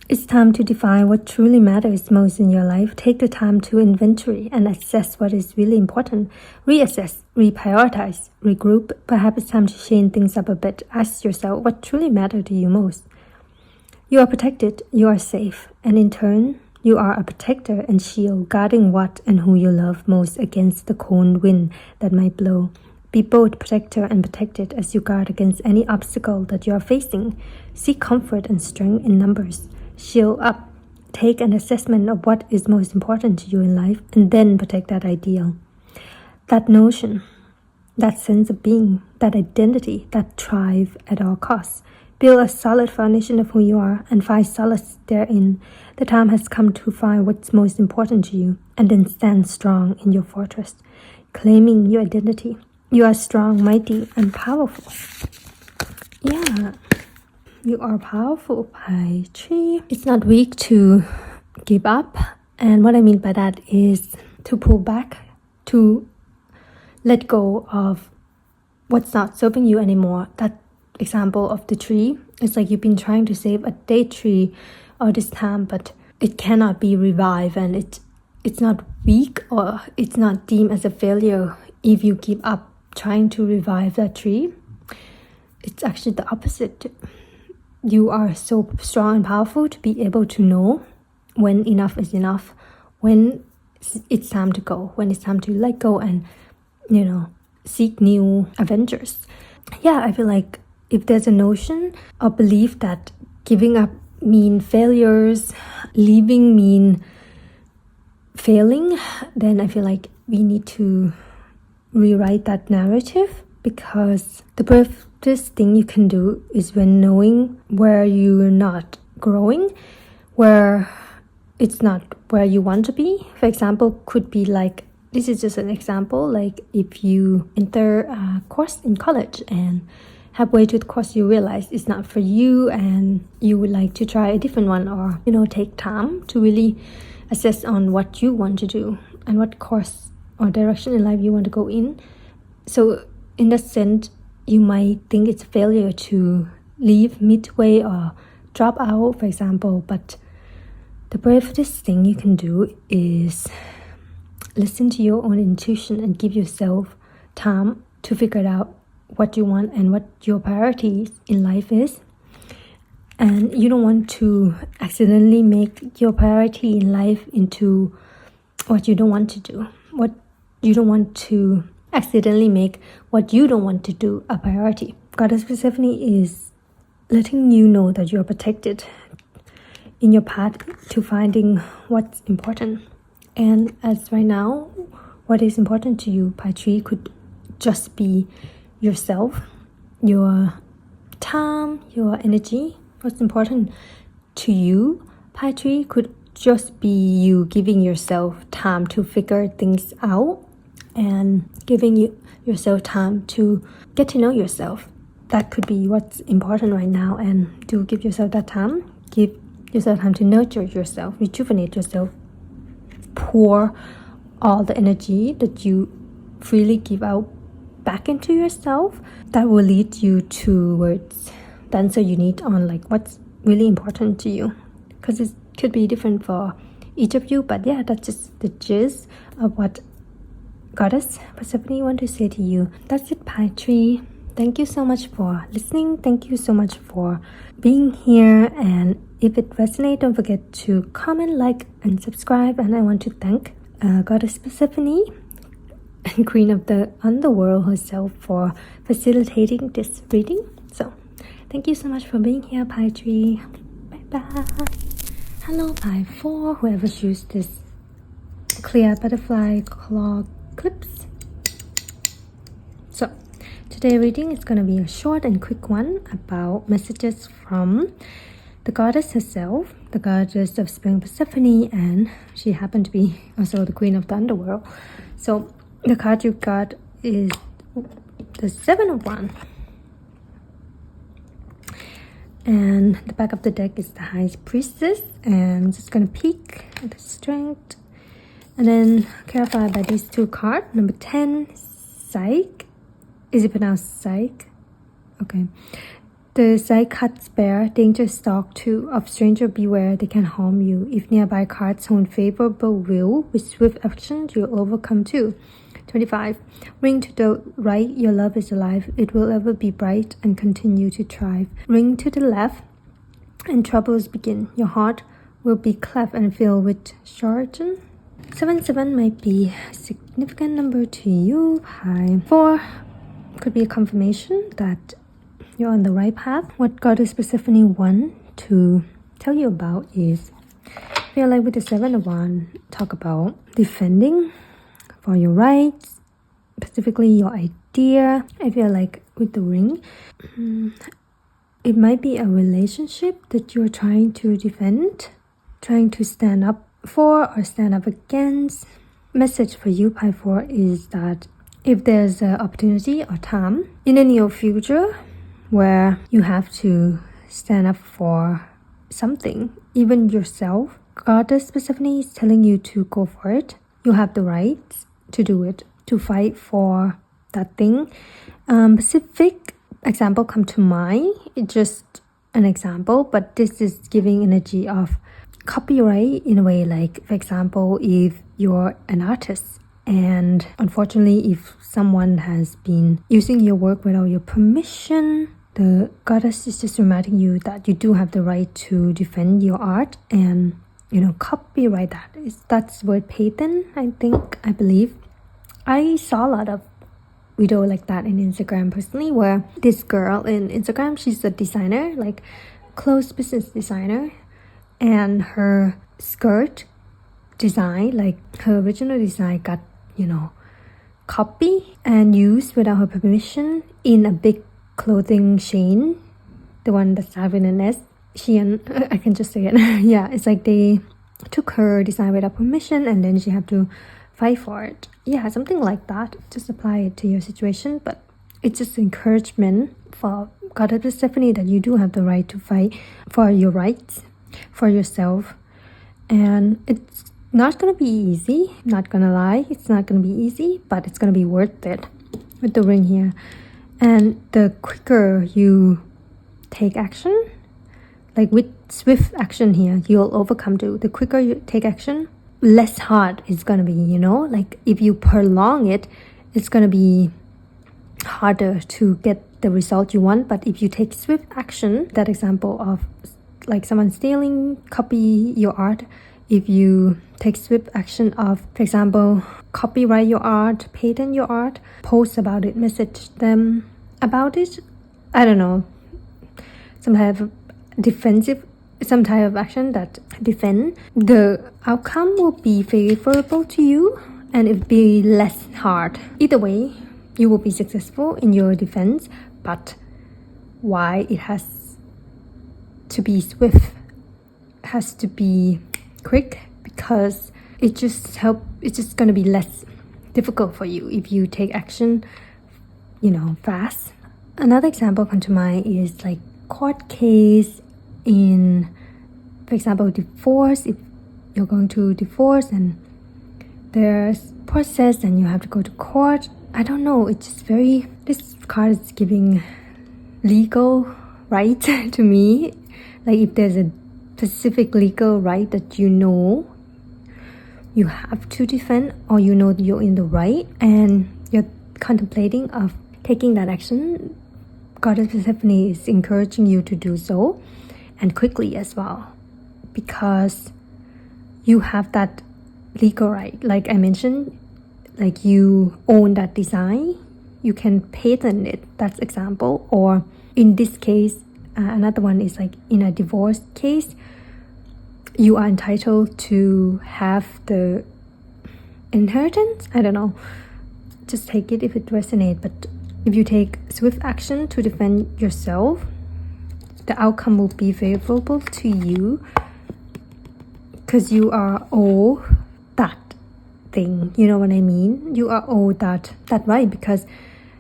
It's time to define what truly matters most in your life. Take the time to inventory and assess what is really important. Reassess, reprioritize, regroup. Perhaps it's time to change things up a bit. Ask yourself what truly matters to you most. You are protected, you are safe, and in turn, you are a protector and shield, guarding what and who you love most against the cold wind that might blow. Be both protector and protected as you guard against any obstacle that you are facing. Seek comfort and strength in numbers. Shield up. Take an assessment of what is most important to you in life, and then protect that ideal. That notion, that sense of being, that identity, that thrive at all costs. Build a solid foundation of who you are and find solace therein. The time has come to find what's most important to you, and then stand strong in your fortress, claiming your identity. You are strong, mighty, and powerful. Yeah. You are powerful, pie tree. It's not weak to give up. And what I mean by that is to pull back, to let go of what's not serving you anymore. That example of the tree, it's like you've been trying to save a date tree all this time, but it cannot be revived, and it's not weak, or it's not deemed as a failure if you give up trying to revive that tree. It's actually the opposite. You are so strong and powerful to be able to know when enough is enough, when it's time to go, when it's time to let go and, seek new adventures. Yeah, I feel like if there's a notion or belief that giving up mean failures, leaving mean failing, then I feel like we need to rewrite that narrative, because the bravest thing you can do is when knowing where you're not growing, where it's not where you want to be. For example, could be like, this is just an example, like if you enter a course in college and halfway to the course you realize it's not for you and you would like to try a different one, or take time to really assess on what you want to do and what course or direction in life you want to go in. So in that sense, you might think it's a failure to leave midway or drop out, for example, but the bravest thing you can do is listen to your own intuition and give yourself time to figure out what you want and what your priorities in life is. And you don't want to accidentally make your priority in life into what you don't want to do. You don't want to accidentally make what you don't want to do a priority. Goddess Persephone is letting you know that you're protected in your path to finding what's important. And as right now, what is important to you, pie tree, could just be yourself, your time, your energy. What's important to you, pie tree, could just be you giving yourself time to figure things out and giving yourself time to get to know yourself. That could be what's important right now, and do give yourself that time. Give yourself time to nurture yourself, rejuvenate yourself, pour all the energy that you freely give out back into yourself. That will lead you towards the answer you need on like what's really important to you, because it could be different for each of you. But yeah, that's just the gist of what Goddess Persephone want to say to you. That's it, Pie Tree. Thank you so much for listening. Thank you so much for being here. And if it resonates, don't forget to comment, like, and subscribe. And I want to thank Goddess Persephone and Queen of the Underworld herself for facilitating this reading. So thank you so much for being here, Pie Tree. Bye bye. Hello, Pie 4. Whoever used this clear butterfly claw clips. So today's reading is going to be a short and quick one about messages from the goddess herself, the goddess of spring Persephone, and she happened to be also the queen of the underworld. So the card you got is the 7 of Wands. And the back of the deck is the High Priestess. And I'm just going to peek at the strength. And then clarified by these two cards. Number 10, Psyche. Is it pronounced Psyche? Okay. The Psyche cuts bear, danger stalk 2, of stranger beware, they can harm you. If nearby cards hold favorable will, with swift action you'll overcome too. 25. Ring to the right, your love is alive. It will ever be bright and continue to thrive. Ring to the left, and troubles begin. Your heart will be cleft and filled with chagrin. 77 might be a significant number to you. High 4 could be a confirmation that you're on the right path. What Goddess Persephone wants to tell you about is, I feel like with the 7 of Wands, talk about defending for your rights, specifically your idea. I feel like with the ring, it might be a relationship that you're trying to defend, trying to stand up for or stand up against. Message for you, Pie 4, is that if there's an opportunity or time in the near future where you have to stand up for something, even yourself, Goddess Persephone is telling you to go for it. You have the right to do it, to fight for that thing. Specific example come to mind. It's just an example, but this is giving energy of copyright in a way. Like, for example, if you're an artist and unfortunately if someone has been using your work without your permission, the goddess is just reminding you that you do have the right to defend your art and, you know, copyright that. That's word patent, I believe. I saw a lot of video like that in Instagram personally, where this girl in Instagram, she's a designer, like clothes business designer, and her skirt design, like her original design, got, you know, copy and used without her permission in a big clothing chain, the one that started with an S, Shein, I can just say it. Yeah, it's like they took her design without permission and then she had to fight for it. Yeah, something like that. Just apply it to your situation, but it's just encouragement for Goddess Persephone that you do have the right to fight for your rights, for yourself. And it's not gonna be easy, not gonna lie, it's not gonna be easy, but it's gonna be worth it with the ring here. And the quicker you take action, like with swift action here, you'll overcome too. The quicker you take action, less hard it's gonna be, you know? Like if you prolong it, it's gonna be harder to get the result you want. But if you take swift action, that example of like someone stealing, copy your art, if you take swift action of, for example, copyright your art, patent your art, post about it, message them about it, I don't know, some type of defensive, some type of action that defend, the outcome will be favorable to you and it will be less hard. Either way, you will be successful in your defense, but why it has to be swift, has to be quick, because it's just going to be less difficult for you if you take action, fast. Another example come to mind is like court case in, for example, divorce. If you're going to divorce and there's process and you have to go to court, I don't know, it's just this card is giving legal right to me. Like if there's a specific legal right that you have to defend, or that you're in the right and you're contemplating of taking that action, Goddess Persephone is encouraging you to do so, and quickly as well, because you have that legal right. Like I mentioned, like you own that design, you can patent it, that's example. Or in this case, another one is like in a divorce case, you are entitled to have the inheritance. I don't know, just take it if it resonates. But if you take swift action to defend yourself, the outcome will be favorable to you, because you are owed that thing. You know what I mean? You are owed that right, because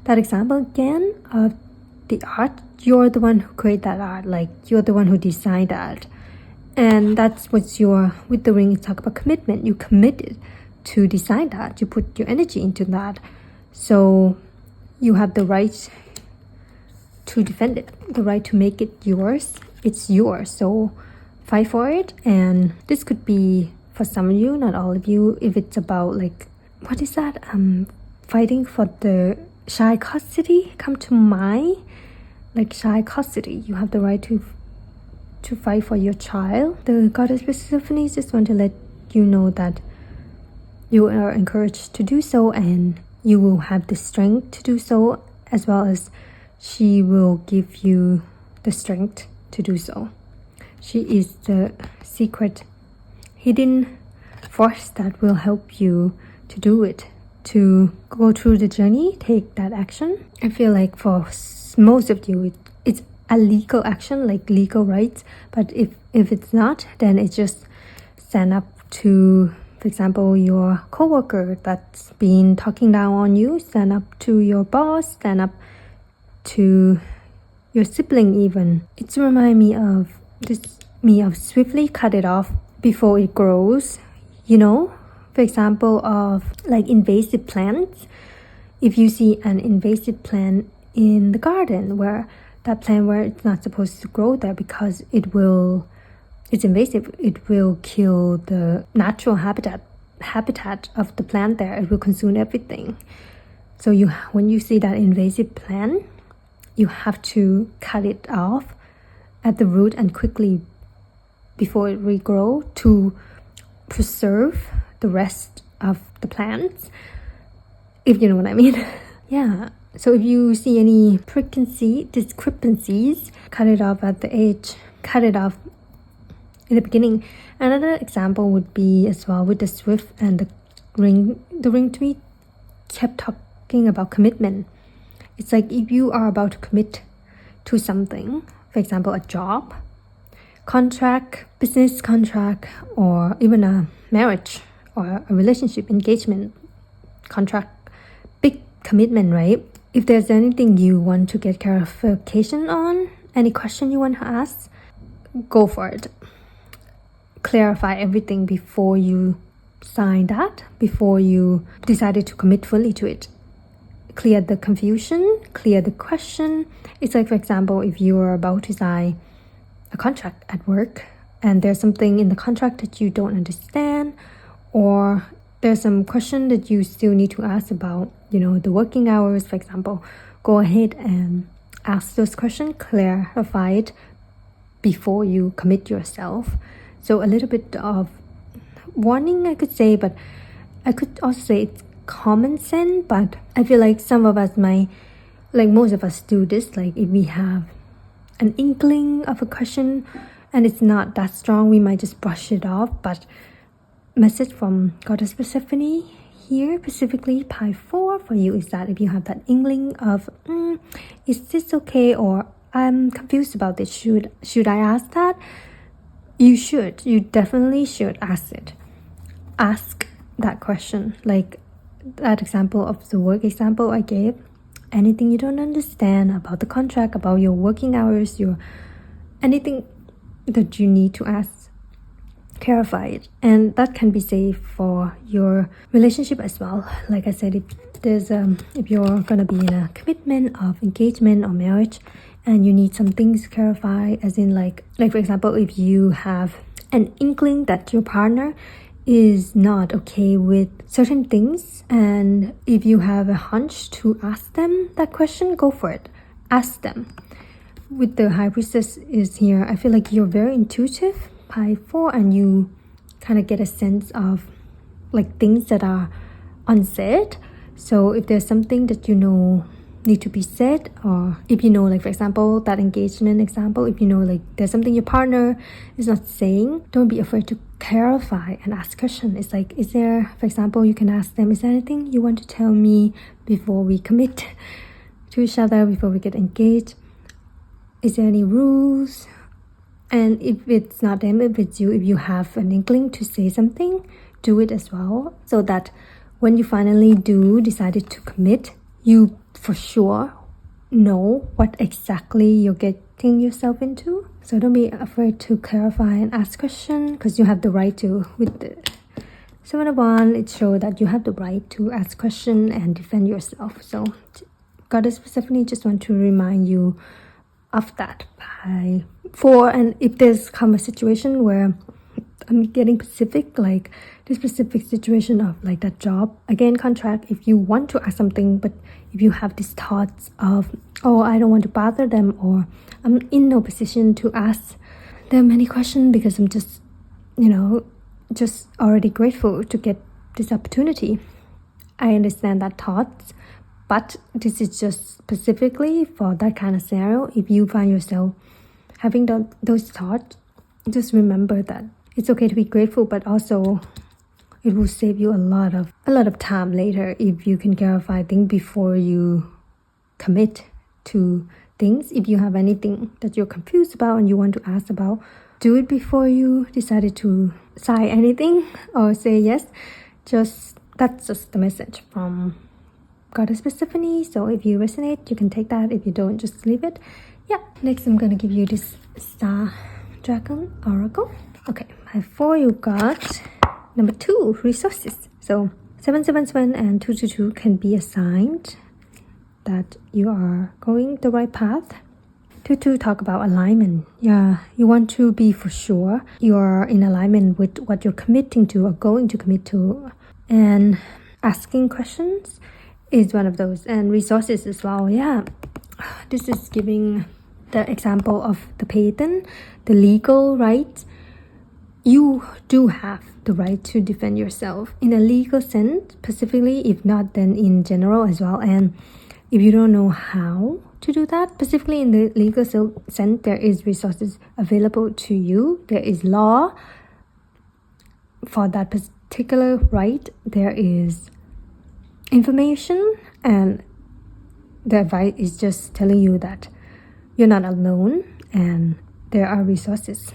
that example again of the art, you're the one who created that art. Like you're the one who designed that. And that's what with the ring, talk about commitment. You committed to design that. You put your energy into that. So you have the right to defend it, the right to make it yours. It's yours. So fight for it. And this could be for some of you, not all of you, if it's about like, what is that? Fighting for the child custody come to mind. Like child custody, you have the right to fight for your child. The Goddess Persephone just want to let you know that you are encouraged to do so, and you will have the strength to do so, as well as she will give you the strength to do so. She is the secret hidden force that will help you to do it, to go through the journey, take that action. I feel like for most of you, it's a legal action, like legal rights. But if it's not, then it just stand up to, for example, your coworker that's been talking down on you, stand up to your boss, stand up to your sibling even. It's remind me of swiftly cut it off before it grows. For example, of like invasive plants. If you see an invasive plant in the garden, where it's not supposed to grow there because it's invasive, it will kill the natural habitat of the plant there. It will consume everything. So when you see that invasive plant, you have to cut it off at the root and quickly before it regrow, to preserve the rest of the plants, if you know what I mean. Yeah. So if you see any discrepancies, cut it off at the edge, cut it off in the beginning. Another example would be as well with the swift and the ring. The ring to me kept talking about commitment. It's like if you are about to commit to something, for example, a job, contract, business contract, or even a marriage or a relationship, engagement, contract, big commitment, right? If there's anything you want to get clarification on, any question you want to ask, go for it. Clarify everything before you sign that, before you decided to commit fully to it. Clear the confusion, clear the question. It's like, for example, if you are about to sign a contract at work and there's something in the contract that you don't understand, or there's some question that you still need to ask about, the working hours, for example, go ahead and ask those questions, clarify it before you commit yourself. So a little bit of warning, I could say, but I could also say it's common sense. But I feel like some of us might, like most of us do this, like if we have an inkling of a question and it's not that strong, we might just brush it off. But message from Goddess Persephone here, specifically pile 4 for you, is that if you have that inkling of is this okay, or I'm confused about this, should I ask that, you definitely should ask that question. Like that example of the work example I gave, anything you don't understand about the contract, about your working hours, anything that you need to ask, clarify it. And that can be safe for your relationship as well. Like I said, if you're gonna be in a commitment of engagement or marriage and you need some things clarified, as in like for example, if you have an inkling that your partner is not okay with certain things, and if you have a hunch to ask them that question, go for it. Ask them. With the High Priestess is here, I feel like you're very intuitive, Pi 4, and you kind of get a sense of like things that are unsaid. So if there's something that you know need to be said, or if you know, like for example, that engagement example, if you know like there's something your partner is not saying, don't be afraid to clarify and ask questions. It's like, is there, for example, you can ask them, is there anything you want to tell me before we commit to each other, before we get engaged? Is there any rules? And if it's not them, if it's you, if you have an inkling to say something, do it as well, so that when you finally decided to commit, you for sure know what exactly you're getting yourself into. So don't be afraid to clarify and ask questions, because you have the right to. With the 7 of Wands, it shows that you have the right to ask questions and defend yourself. So Goddess Persephone just want to remind you of that. By 4, and if there's come a situation where I'm getting specific, like this specific situation of like that job, again, contract, if you want to ask something, but if you have these thoughts of, oh, I don't want to bother them, or I'm in no position to ask them any questions because I'm just, just already grateful to get this opportunity. I understand that thoughts, but this is just specifically for that kind of scenario. If you find yourself having those thoughts, just remember that it's okay to be grateful, but also it will save you a lot of time later if you can clarify things before you commit to things. If you have anything that you're confused about and you want to ask about, do it before you decided to sign anything or say yes. That's just the message from Goddess Persephone. So if you resonate, you can take that. If you don't, just leave it. Yeah. Next, I'm gonna give you this StarDragons Oracle. Okay, by 4 you got number 2, resources. So 777 and 222 can be assigned that you are going the right path. 22 talk about alignment. Yeah, you want to be for sure you're in alignment with what you're committing to or going to commit to. And asking questions is one of those. And resources as well. Yeah, this is giving the example of the patent, the legal rights. You do have the right to defend yourself in a legal sense, specifically, if not then in general as well. And if you don't know how to do that, specifically in the legal sense, there is resources available to you. There is law for that particular right. There is information, and the advice is just telling you that you're not alone and there are resources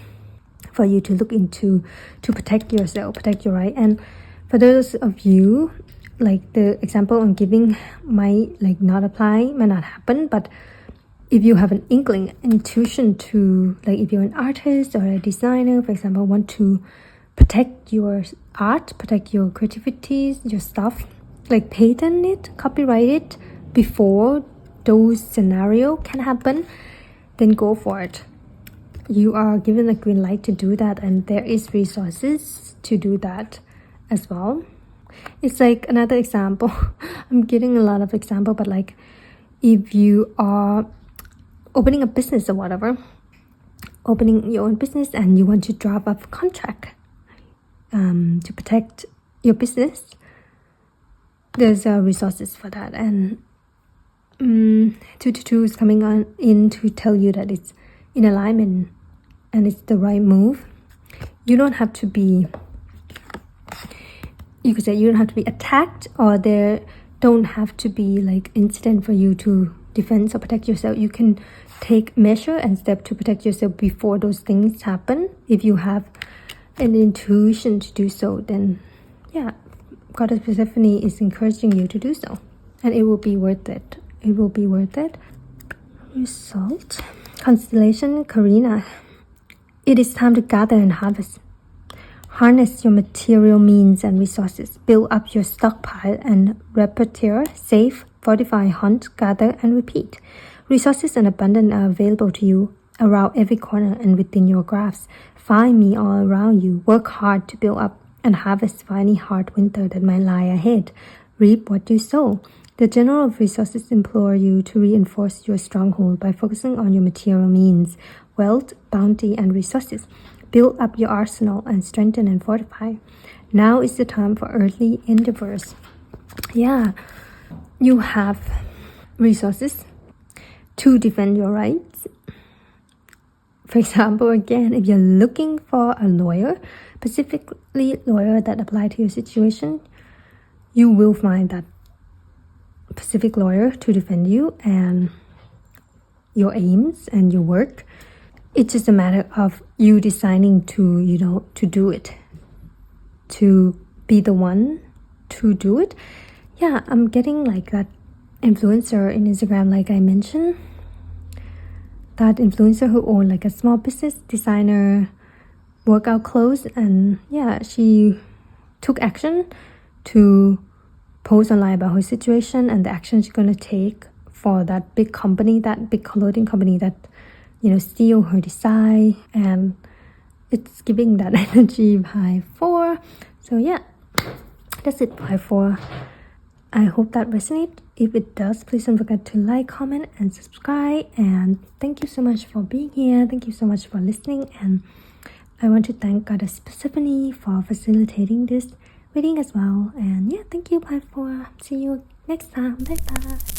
for you to look into to protect yourself, protect your right. And for those of you, like the example I'm giving might like not apply, might not happen, but if you have an inkling, intuition to, like if you're an artist or a designer, for example, want to protect your art, protect your creativities, your stuff, like patent it, copyright it before those scenario can happen, then go for it. You are given a green light to do that, and there is resources to do that as well. It's like another example. I'm getting a lot of example, but like if you are opening a business or whatever, opening your own business and you want to draft up a contract to protect your business, there's resources for that. And 222 is coming on in to tell you that it's in alignment and it's the right move. You don't have to be, you could say, you don't have to be attacked, or there don't have to be like incident for you to defense or protect yourself. You can take measure and step to protect yourself before those things happen. If you have an intuition to do so, then yeah, Goddess Persephone is encouraging you to do so, and it will be worth it. It will be worth it. Result. Constellation Karina. It is time to gather and harvest. Harness your material means and resources. Build up your stockpile and repertoire. Save, fortify, hunt, gather, and repeat. Resources and abundance are available to you around every corner and within your grasp. Find me all around you. Work hard to build up and harvest for any hard winter that might lie ahead. Reap what you sow. The General of Resources implore you to reinforce your stronghold by focusing on your material means, wealth, bounty, and resources. Build up your arsenal and strengthen and fortify. Now is the time for earthly endeavors. Yeah, you have resources to defend your rights. For example, again, if you're looking for a lawyer, specifically lawyer that apply to your situation, you will find that specific lawyer to defend you and your aims and your work. It's just a matter of you deciding to, to do it, to be the one to do it. Yeah, I'm getting like that influencer in Instagram, like I mentioned. That influencer who owned like a small business, designer, workout clothes, and yeah, she took action to post online about her situation and the action she's gonna take for that big company, that big clothing company that steal her design, and it's giving that energy by 4. So yeah, that's it by 4. I hope that resonates. If it does, please don't forget to like, comment, and subscribe. And thank you so much for being here. Thank you so much for listening. And I want to thank Goddess Persephone for facilitating this reading as well. And yeah, thank you, bye for. See you next time. Bye bye.